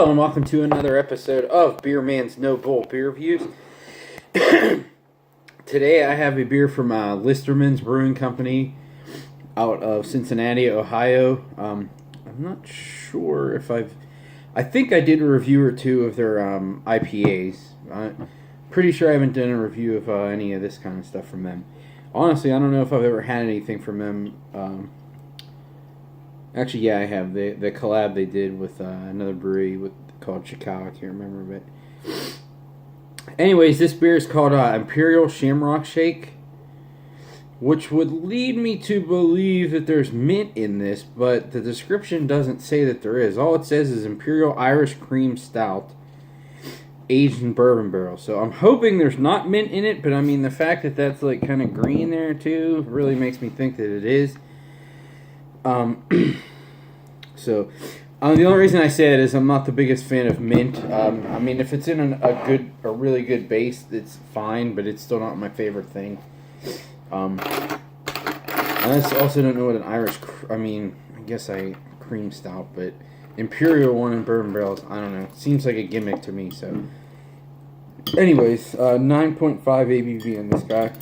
Hello and welcome to another episode of Beer Man's No Bull Beer Reviews. Today I have a beer from Listermann's Brewing Company out of Cincinnati, Ohio. I'm not sure if I think I did a review or two of their IPAs. I'm pretty sure I haven't done a review of any of this kind of stuff from them. Honestly, I don't know if I've ever had anything from them. Actually, yeah, I have. The collab they did with another brewery called Chicago. I can't remember, but anyways, this beer is called Imperial Shamrock Shake, which would lead me to believe that there's mint in this, but the description doesn't say that there is. All it says is Imperial Irish Cream Stout, aged in bourbon barrels. So I'm hoping there's not mint in it, but I mean the fact that that's like kind of green there too really makes me think that it is. So, the only reason I say it is I'm not the biggest fan of mint. I mean, if it's in a really good base, it's fine, but it's still not my favorite thing. I also don't know what an Irish, I guess cream stout, but Imperial one in bourbon barrels, I don't know. Seems like a gimmick to me, so. Anyways, 9.5 ABV on this guy.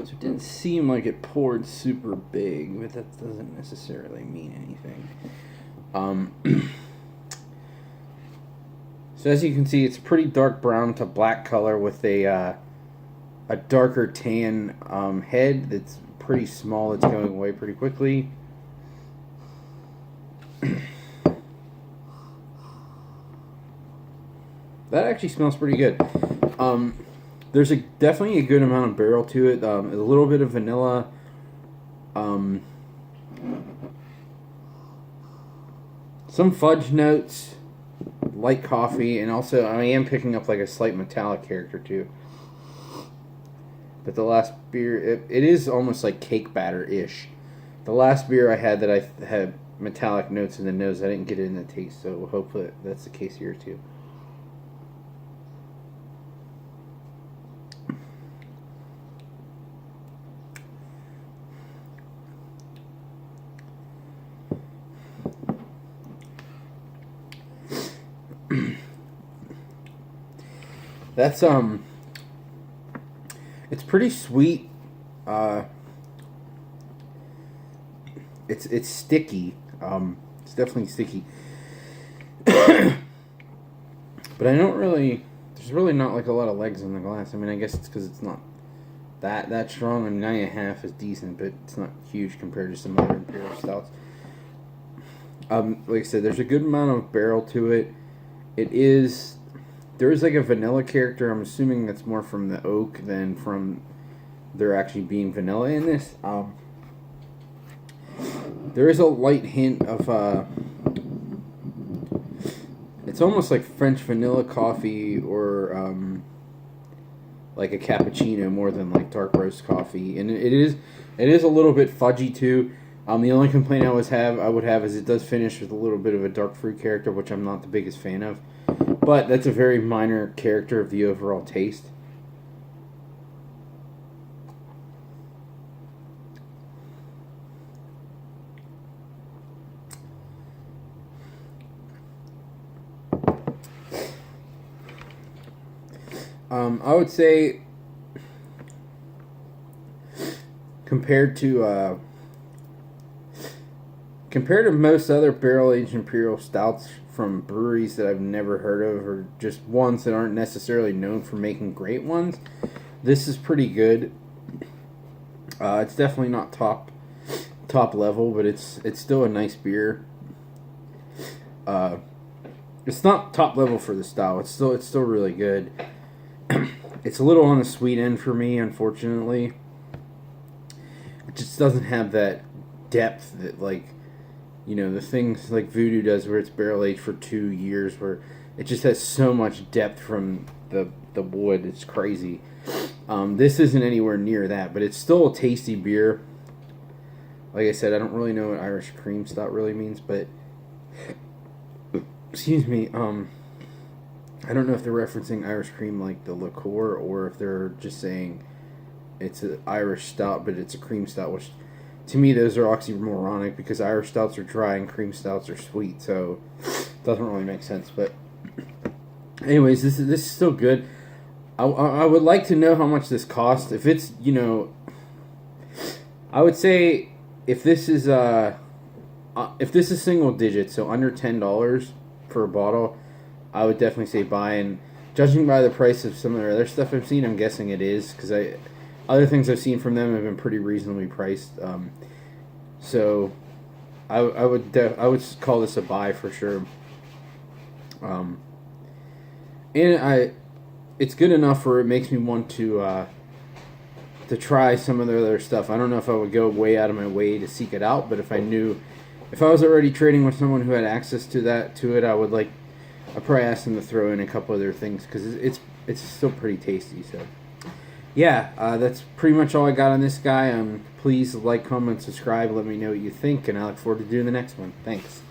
So it didn't seem like it poured super big, but that doesn't necessarily mean anything. So as you can see, it's a pretty dark brown to black color with a darker tan head that's pretty small. It's going away pretty quickly. That actually smells pretty good. There's definitely a good amount of barrel to it. A little bit of vanilla. Some fudge notes, light coffee, and also I am picking up like a slight metallic character too. But the last beer, it is almost like cake batter-ish. The last beer I had that I had metallic notes in the nose, I didn't get it in the taste, so hopefully that's the case here too. That's it's pretty sweet. It's sticky. It's definitely sticky. But I don't really. There's really not like a lot of legs in the glass. I mean, I guess it's because it's not that strong. I mean, 9.5 is decent, but it's not huge compared to some other Imperial Stouts. Like I said, there's a good amount of barrel to it. There is like a vanilla character. I'm assuming that's more from the oak than from there actually being vanilla in this. There is a light hint of it's almost like French vanilla coffee or like a cappuccino more than like dark roast coffee, and it is a little bit fudgy too. The only complaint I would have is it does finish with a little bit of a dark fruit character, which I'm not the biggest fan of. But that's a very minor character of the overall taste. I would say compared to most other barrel-aged Imperial Stouts from breweries that I've never heard of, or just ones that aren't necessarily known for making great ones, this is pretty good. It's definitely not top level, but it's still a nice beer. It's not top level for the style. It's still really good. It's a little on the sweet end for me, unfortunately. It just doesn't have that depth that the things like Voodoo does, where it's barrel aged for 2 years, where it just has so much depth from the wood. It's crazy. This isn't anywhere near that, but it's still a tasty beer. Like I said, I don't really know what Irish cream stout really means, but excuse me, I don't know if they're referencing Irish cream like the liqueur, or if they're just saying it's an Irish stout, but it's a cream stout, which to me those are oxymoronic because Irish stouts are dry and cream stouts are sweet, so it doesn't really make sense. But anyways, this is still good. I would like to know how much this costs. If it's, I would say if this is single digit, so under $10 for a bottle, I would definitely say buy. And judging by the price of some of their other stuff I've seen, I'm guessing it is, because other things I've seen from them have been pretty reasonably priced. So I would call this a buy for sure. And it's good enough where it makes me want to try some of their other stuff. I don't know if I would go way out of my way to seek it out, but if I was already trading with someone who had access to it, I'd probably ask them to throw in a couple of their things, because it's still pretty tasty. So yeah, that's pretty much all I got on this guy. Please like, comment, subscribe, let me know what you think, and I look forward to doing the next one. Thanks.